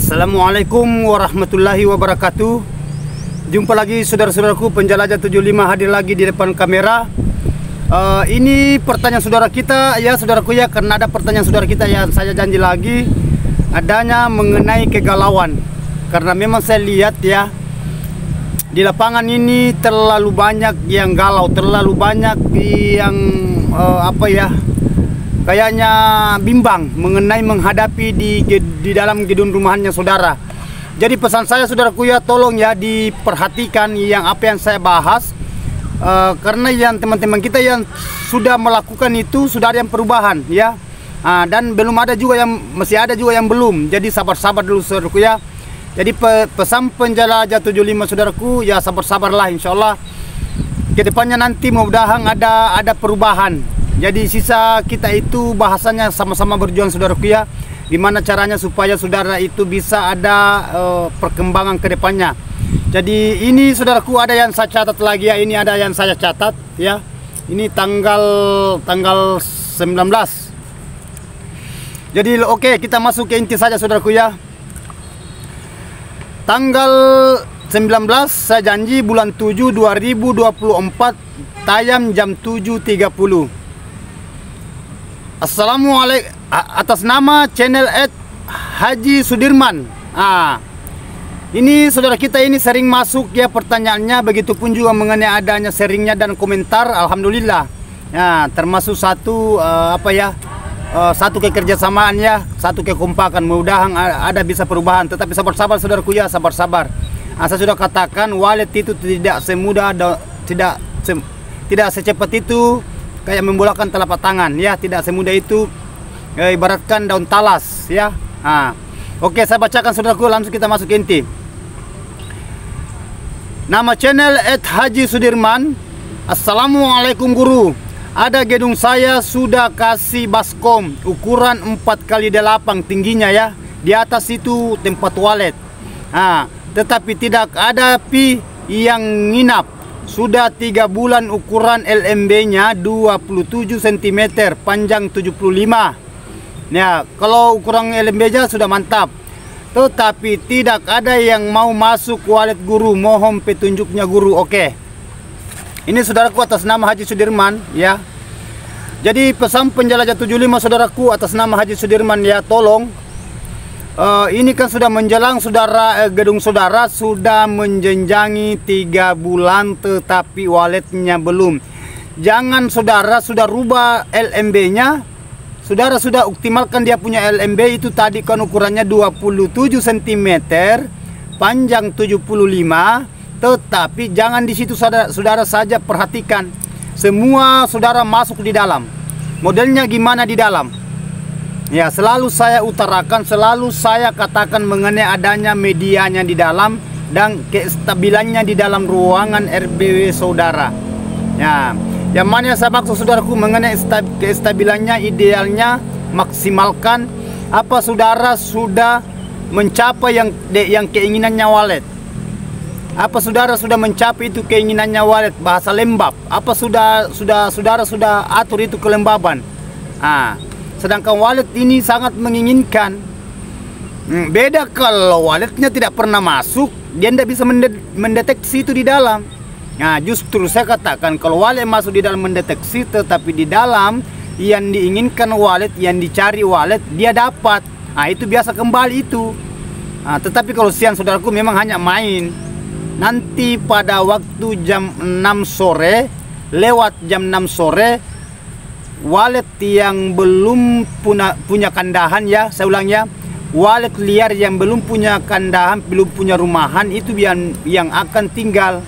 Assalamualaikum warahmatullahi wabarakatuh. Jumpa lagi saudara-saudaraku penjelajah 75 hadir lagi di depan kamera. Ini pertanyaan saudara kita ya saudaraku ya, karena ada pertanyaan saudara kita yang saya janji lagi adanya mengenai kegalauan. Karena memang saya lihat ya di lapangan ini terlalu banyak yang galau, terlalu banyak yang kayaknya bimbang mengenai menghadapi di dalam gedung rumahannya saudara. Jadi pesan saya saudaraku ya, tolong ya diperhatikan yang apa yang saya bahas, karena yang teman-teman kita yang sudah melakukan itu sudah ada yang perubahan ya, dan belum ada juga yang masih ada juga yang belum. Jadi sabar-sabar dulu saudaraku ya. Jadi pesan penjelajah 75 saudaraku ya, sabar-sabarlah, insyaallah kedepannya nanti mudah-mudahan ada perubahan. Jadi sisa kita itu bahasanya sama-sama berjuang saudaraku ya, gimana caranya supaya saudara itu bisa ada perkembangan ke depannya. Jadi ini saudaraku ada yang saya catat lagi ya, ini ada yang saya catat ya. Ini tanggal 19. Jadi oke, kita masuk ke inti saja saudaraku ya. Tanggal 19 saya janji bulan 7 2024 tayang jam 7.30. Assalamualaikum, atas nama channel Haji Sudirman. Ini saudara kita ini sering masuk ya pertanyaannya, begitupun juga mengenai adanya sharingnya dan komentar. Alhamdulillah ya, termasuk satu satu kekerjasamaan ya, satu kekompakan. Mudah-mudahan ada bisa perubahan, tetapi sabar-sabar saudaraku ya, sabar-sabar. Saya sudah katakan wallet itu tidak semudah, tidak secepat itu kayak membolakan telapak tangan ya, tidak semudah itu, ibaratkan daun talas ya. Oke, saya bacakan saudaraku, langsung kita masuk ke inti. Nama channel Haji Sudirman. Assalamualaikum guru, ada gedung saya sudah kasih baskom ukuran 4x8 tingginya ya, di atas itu tempat wallet, tetapi tidak ada pi yang nginap. Sudah 3 bulan, ukuran LMB-nya 27 cm, panjang 75. Ya, kalau ukuran LMB-nya sudah mantap. Tetapi tidak ada yang mau masuk wallet guru. Mohon petunjuknya guru. Oke. Ini saudaraku atas nama Haji Sudirman ya. Jadi pesan penjelajah 75 saudaraku atas nama Haji Sudirman ya, tolong. Ini kan sudah menjelang saudara, gedung saudara sudah menjenjangi 3 bulan tetapi walletnya belum. Jangan saudara sudah rubah LMB-nya, saudara sudah optimalkan dia punya LMB itu tadi kan ukurannya 27 cm, panjang 75, tetapi jangan di situ saudara saja perhatikan. Semua saudara masuk di dalam. Modelnya gimana di dalam? Ya, selalu saya utarakan, selalu saya katakan mengenai adanya medianya di dalam dan kestabilannya di dalam ruangan RBW saudara. Ya, yang mana saya maksud saudaraku mengenai kestabilannya, idealnya maksimalkan apa saudara sudah mencapai yang keinginannya wallet. Apa saudara sudah mencapai itu keinginannya wallet, bahasa lembab. Apa saudara sudah atur itu kelembaban. Sedangkan wallet ini sangat menginginkan. Beda kalau walletnya tidak pernah masuk, dia tidak bisa mendeteksi itu di dalam. Nah, justru saya katakan kalau wallet masuk di dalam mendeteksi, tetapi di dalam yang diinginkan wallet, yang dicari wallet, dia dapat. Itu biasa kembali itu. Tetapi kalau siang saudaraku memang hanya main. Nanti pada waktu jam 6 sore, lewat jam 6 sore, wallet yang belum punya kandahan ya, saya ulang ya, wallet liar yang belum punya kandahan, belum punya rumahan, itu yang akan tinggal.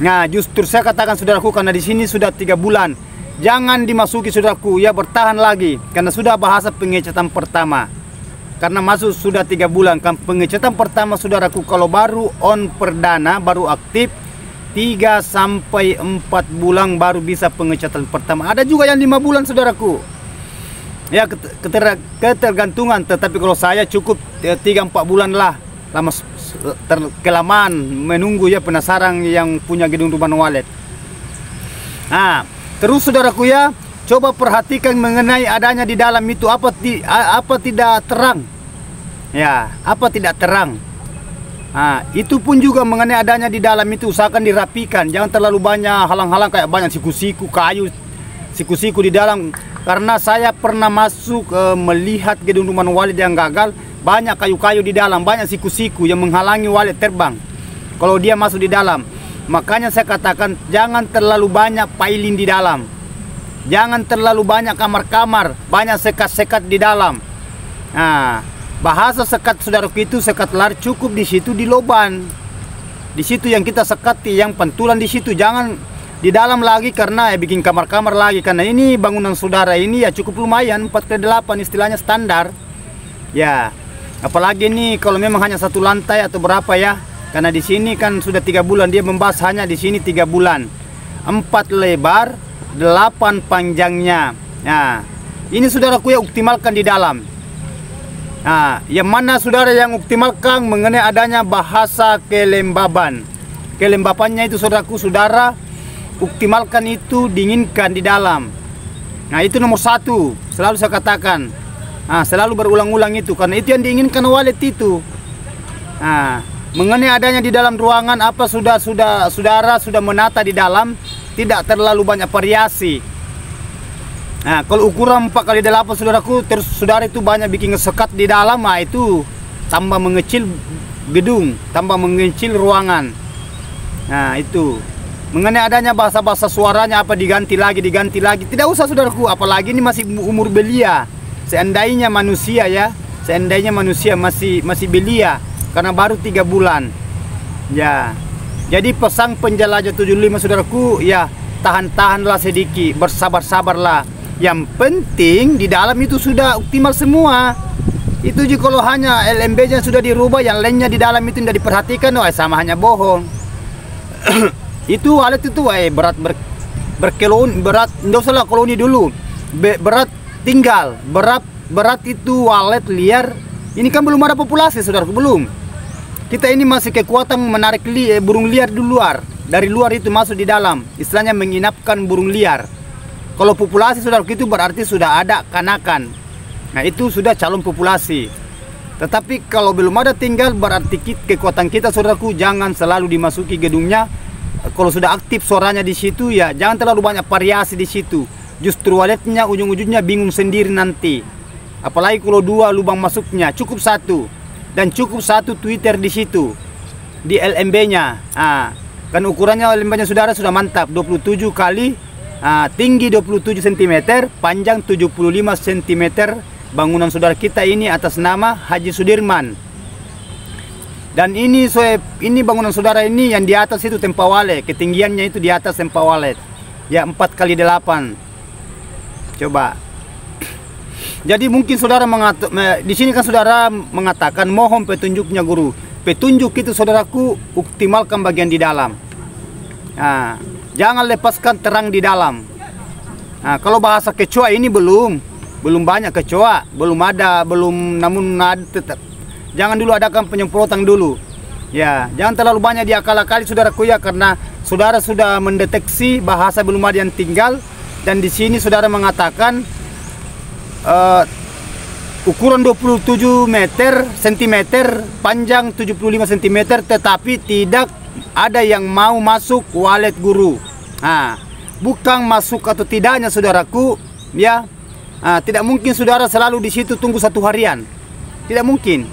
Nah, justru saya katakan saudaraku, karena di sini sudah 3 bulan, jangan dimasuki saudaraku ya, bertahan lagi, karena sudah bahasa pengecatan pertama. Karena masuk sudah 3 bulan kan pengecatan pertama saudaraku, kalau baru on perdana, baru aktif 3 sampai 4 bulan baru bisa pengecatan pertama. Ada juga yang 5 bulan saudaraku. Ya, ketergantungan, tetapi kalau saya cukup 3-4 bulan lah. Lama kelamaan menunggu ya, penasaran yang punya gedung rumah wallet. Terus saudaraku ya, coba perhatikan mengenai adanya di dalam itu apa tidak terang. Ya, apa tidak terang? Nah, itu pun juga mengenai adanya di dalam itu usahakan dirapikan, jangan terlalu banyak halang-halang kayak banyak siku-siku kayu, siku-siku di dalam. Karena saya pernah masuk melihat gedung rumah Walid yang gagal, banyak kayu-kayu di dalam, banyak siku-siku yang menghalangi Walid terbang kalau dia masuk di dalam. Makanya saya katakan jangan terlalu banyak piling di dalam, jangan terlalu banyak kamar-kamar, banyak sekat-sekat di dalam. Nah, bahasa sekat saudaraku itu sekat lar cukup di situ di loban. Di situ yang kita sekati, yang pentulan di situ, jangan di dalam lagi karena bikin kamar-kamar lagi, karena ini bangunan saudara ini ya cukup lumayan 4x8 istilahnya standar. Ya, apalagi ini kalau memang hanya satu lantai atau berapa ya. Karena di sini kan sudah 3 bulan dia membahas hanya di sini 3 bulan. 4 lebar, 8 panjangnya. Nah, ini saudaraku ya optimalkan di dalam. Nah, yang mana saudara yang optimalkan mengenai adanya bahasa kelembaban. Kelembabannya itu saudaraku, saudara optimalkan itu, dinginkan di dalam. Nah, itu nomor 1, selalu saya katakan. Nah, selalu berulang-ulang itu, karena itu yang diinginkan Walid itu. Nah, mengenai adanya di dalam ruangan apa saudara sudah menata di dalam, tidak terlalu banyak variasi. Nah, kalau ukuran 4x8 saudaraku, terus saudara itu banyak bikin sekat di dalam, nah itu tambah mengecil gedung, tambah mengecil ruangan. Nah, itu mengenai adanya bahasa-bahasa suaranya apa diganti lagi, tidak usah saudaraku, apalagi ini masih umur belia. Seandainya manusia ya, seandainya manusia masih belia karena baru 3 bulan. Ya, jadi pesan penjelajah 75 saudaraku, ya tahan-tahanlah sedikit, bersabar-sabarlah. Yang penting di dalam itu sudah optimal semua. Itu juga kalau hanya LMB-nya sudah dirubah, yang lainnya di dalam itu tidak diperhatikan, sama hanya bohong. Itu alat itu berat berkelon, berat enggak usah lah koloni dulu. Berat tinggal, berat itu walet liar. Ini kan belum ada populasi saudaraku, belum. Kita ini masih kekuatan menarik burung liar di luar. Dari luar itu masuk di dalam, istilahnya menginapkan burung liar. Kalau populasi saudaraku itu berarti sudah ada kanakan. Nah, itu sudah calon populasi. Tetapi kalau belum ada tinggal, berarti kekuatan kita saudaraku jangan selalu dimasuki gedungnya. Kalau sudah aktif suaranya di situ, ya jangan terlalu banyak variasi di situ. Justru waletnya ujung-ujungnya bingung sendiri nanti. Apalagi kalau 2 lubang masuknya, cukup 1. Dan cukup 1 Twitter di situ, di LMB-nya. Nah, kan ukurannya LMB-nya saudara sudah mantap, 27 kali. Tinggi 27 cm, panjang 75 cm. Bangunan saudara kita ini atas nama Haji Sudirman. Dan ini bangunan saudara ini yang di atas itu tempat walet, ketinggiannya itu di atas tempat walet. Ya 4x8. Coba. Jadi mungkin saudara di sini kan saudara mengatakan mohon petunjuknya guru. Petunjuk itu saudaraku optimalkan bagian di dalam. Nah, jangan lepaskan terang di dalam. Nah, kalau bahasa kecoa ini belum banyak kecoa, namun tetap. Jangan dulu adakan penyemprotan dulu. Ya, jangan terlalu banyak diakal-akali saudaraku ya, karena saudara sudah mendeteksi bahasa belum ada yang tinggal. Dan di sini saudara mengatakan ukuran 27 cm, panjang 75 cm, tetapi tidak ada yang mau masuk walet guru. Nah, bukan masuk atau tidaknya saudaraku, ya. Tidak mungkin saudara selalu di situ tunggu 1 harian. Tidak mungkin.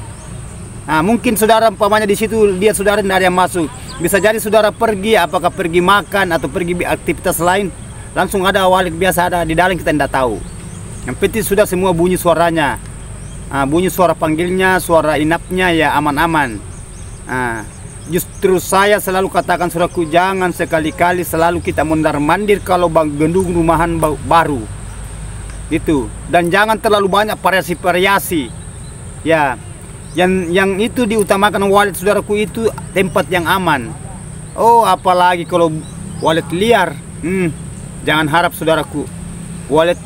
Mungkin saudara umpamanya di situ lihat saudara tidak ada yang masuk. Bisa jadi saudara pergi, apakah pergi makan atau pergi aktivitas lain, langsung ada walet biasa ada di dalam, kita tidak tahu. Yang penting sudah semua bunyi suaranya. Bunyi suara panggilnya, suara inapnya ya aman-aman. Justru saya selalu katakan saudaraku, jangan sekali-kali selalu kita mondar-mandir kalau gedung rumahan baru gitu. Dan jangan terlalu banyak variasi-variasi. Ya, yang itu diutamakan walet saudaraku itu tempat yang aman. Oh, apalagi kalau walet liar, jangan harap saudaraku. Walet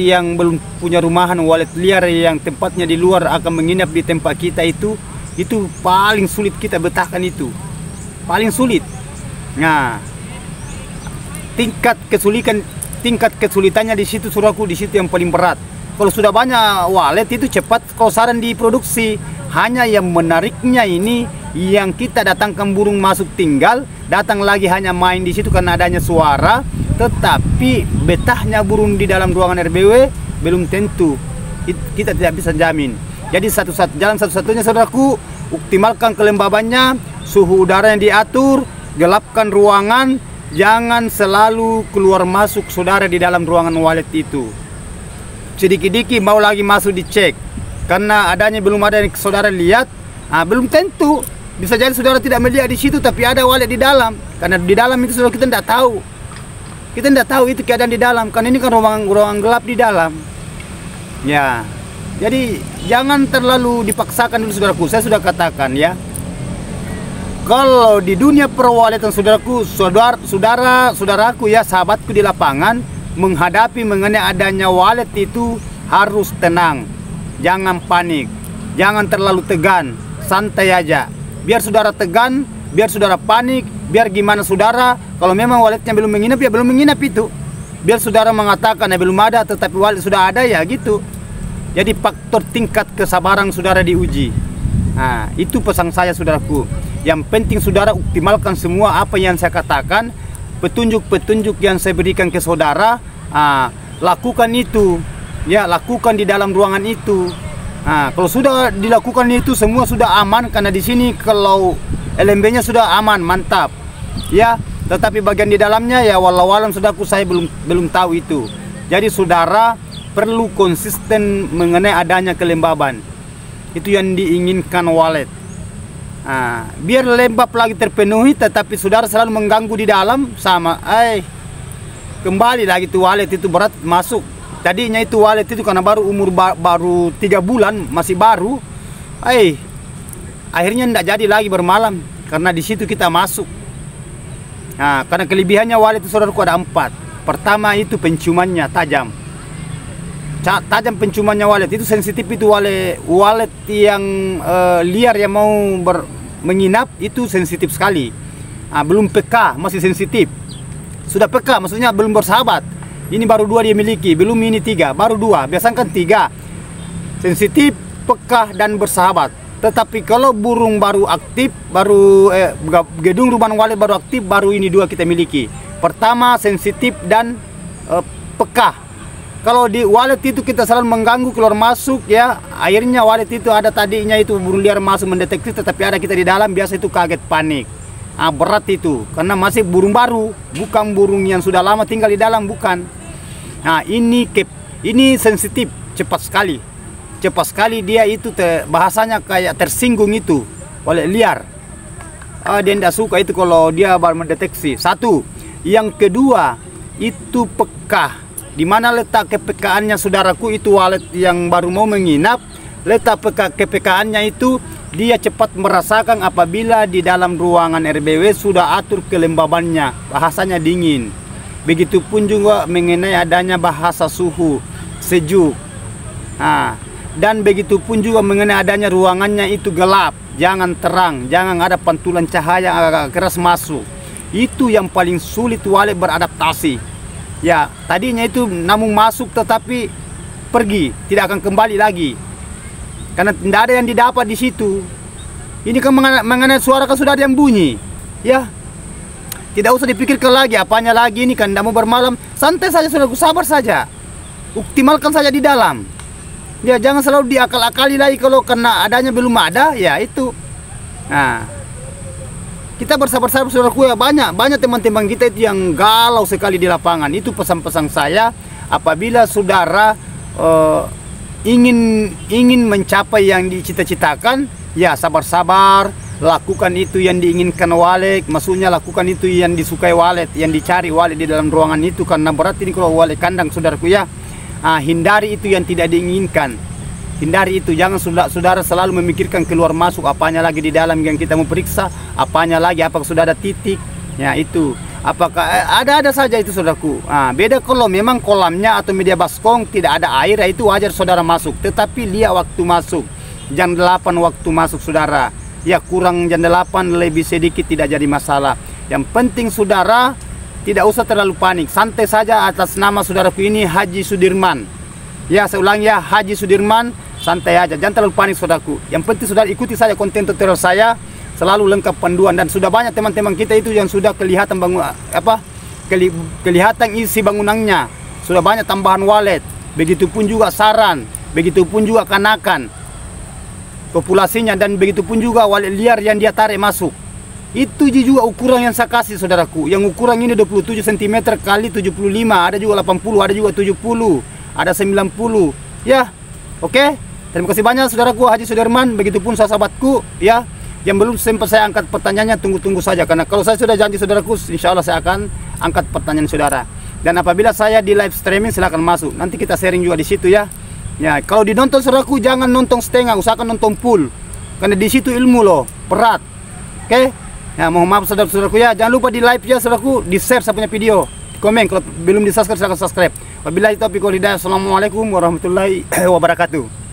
yang belum punya rumahan, walet liar yang tempatnya di luar akan menginap di tempat kita itu paling sulit kita betahkan, itu paling sulit. Nah, tingkat kesulitannya di situ saudaraku, di situ yang paling berat. Kalau sudah banyak walet itu cepat kalau saran diproduksi, Hanya yang menariknya ini, yang kita datangkan burung masuk tinggal, datang lagi hanya main di situ karena adanya suara, tetapi betahnya burung di dalam ruangan RBW belum tentu. Kita tidak bisa jamin. Jadi jalan satu-satunya saudaraku, optimalkan kelembabannya, suhu udara yang diatur, gelapkan ruangan, jangan selalu keluar masuk saudara di dalam ruangan walet itu. Sedikit-dikit mau lagi masuk dicek, karena adanya belum ada yang saudara lihat, belum tentu. Bisa jadi saudara tidak melihat di situ, tapi ada walet di dalam. Karena di dalam itu saudara kita tidak tahu. Kita tidak tahu itu keadaan di dalam, karena ini kan ruangan gelap di dalam. Ya, jadi jangan terlalu dipaksakan dulu saudaraku. Saya sudah katakan ya, kalau di dunia perwaletan saudaraku, saudaraku ya, sahabatku di lapangan, menghadapi mengenai adanya walet itu harus tenang. Jangan panik, jangan terlalu tegan, santai aja. Biar saudara tegan, biar saudara panik, biar gimana saudara, kalau memang waletnya belum menginap ya belum menginap itu. Biar saudara mengatakan ya belum ada, tetapi walet sudah ada ya gitu. Jadi faktor tingkat kesabaran saudara diuji. Nah, itu pesan saya saudaraku. Yang penting saudara optimalkan semua apa yang saya katakan, petunjuk-petunjuk yang saya berikan ke saudara, lakukan itu. Ya, lakukan di dalam ruangan itu. Kalau sudah dilakukan itu semua sudah aman, karena di sini kalau LMB-nya sudah aman, mantap. Ya, tetapi bagian di dalamnya ya walau-walau saudaraku saya belum tahu itu. Jadi saudara perlu konsisten mengenai adanya kelembaban. Itu yang diinginkan walet. Biar lembab lagi terpenuhi, tetapi saudara selalu mengganggu di dalam, sama kembali lagi tuh walet itu berat masuk. Tadinya itu walet itu karena baru umur baru 3 bulan, masih baru. Akhirnya tidak jadi lagi bermalam karena di situ kita masuk. Karena kelebihannya walet itu saudaraku ada 4. Pertama itu penciumannya tajam. Tajam penciumannya walet itu, sensitif itu walet yang liar yang mau menginap itu sensitif sekali. Belum peka, masih sensitif. Sudah peka maksudnya belum bersahabat. Ini baru 2 dia miliki, belum ini 3, baru 2. Biasanya kan 3. Sensitif, peka dan bersahabat. Tetapi kalau burung baru aktif, gedung rumah walet baru aktif, baru ini 2 kita miliki. Pertama sensitif dan peka. Kalau di walet itu kita selalu mengganggu keluar masuk ya, akhirnya walet itu ada tadinya itu burung liar masuk mendeteksi, tetapi ada kita di dalam, biasa itu kaget panik. Berat itu karena masih burung baru, bukan burung yang sudah lama tinggal di dalam, bukan. Ini sensitif, cepat sekali dia itu bahasanya kayak tersinggung itu oleh liar. Dia tidak suka itu kalau dia baru mendeteksi. Satu, yang kedua itu peka. Di mana letak kepekaannya saudaraku itu walet yang baru mau menginap, letak kepekaannya itu dia cepat merasakan apabila di dalam ruangan RBW sudah atur kelembabannya, bahasanya dingin. Begitupun juga mengenai adanya bahasa suhu, sejuk. Dan begitupun juga mengenai adanya ruangannya itu gelap, jangan terang, jangan ada pantulan cahaya agak keras masuk. Itu yang paling sulit walet beradaptasi. Ya, tadinya itu namun masuk tetapi pergi, tidak akan kembali lagi. Karena tidak ada yang didapat di situ. Ini kan mengenai suara kan sudah ada yang bunyi. Ya, tidak usah dipikirkan lagi apanya lagi, ini kan tidak mau bermalam. Santai saja saudaraku, sabar saja. Optimalkan saja di dalam. Ya, jangan selalu diakal-akali lagi kalau karena adanya belum ada, ya itu. Kita bersabar-sabar saudaraku ya, banyak teman-teman kita itu yang galau sekali di lapangan. Itu pesan-pesan saya, apabila saudara ingin mencapai yang dicita-citakan, ya sabar-sabar, lakukan itu yang diinginkan walet, maksudnya lakukan itu yang disukai walet, yang dicari walet di dalam ruangan itu, karena berat ini kalau walet kandang saudaraku ya. Hindari itu yang tidak diinginkan, hindari itu. Jangan saudara selalu memikirkan keluar masuk, apanya lagi di dalam yang kita mau periksa, apanya lagi, apakah sudah ada titik, ya itu. Apakah ada saja itu saudaraku. Beda kalau memang kolamnya atau media baskom tidak ada air, itu wajar saudara masuk. Tetapi lihat waktu masuk, jam 8 waktu masuk saudara. Ya kurang jam 8 lebih sedikit tidak jadi masalah. Yang penting saudara tidak usah terlalu panik, santai saja. Atas nama saudaraku ini Haji Sudirman. Ya saya ulang ya, Haji Sudirman. santai aja, jangan terlalu panik saudaraku. Yang penting saudara ikuti saja konten tutorial saya, selalu lengkap panduan. Dan sudah banyak teman-teman kita itu yang sudah kelihatan kelihatan isi bangunannya, sudah banyak tambahan walet, begitupun juga saran, begitupun juga kanakan populasinya, dan begitupun juga walet liar yang dia tarik masuk. Itu juga ukuran yang saya kasih saudaraku. Yang ukuran ini 27 cm kali 75, ada juga 80, ada juga 70, ada 90. Ya, oke. Terima kasih banyak saudaraku Haji Sudirman, begitupun sahabatku ya. Yang belum sempat saya angkat pertanyaannya, tunggu saja, karena kalau saya sudah janji saudaraku, insya Allah saya akan angkat pertanyaan saudara. Dan apabila saya di live streaming, silahkan masuk. Nanti kita sharing juga di situ ya. Ya, kalau dinonton saudaraku jangan nonton setengah, usahakan nonton full. Karena di situ ilmu loh, berat. Oke? Ya, mohon maaf saudara-saudaraku ya. Jangan lupa di like ya saudaraku, di share saya punya video, di komen. Kalau belum di subscribe silahkan subscribe. Wabillahi taufiq wal hidayah. Assalamualaikum warahmatullahi wabarakatuh.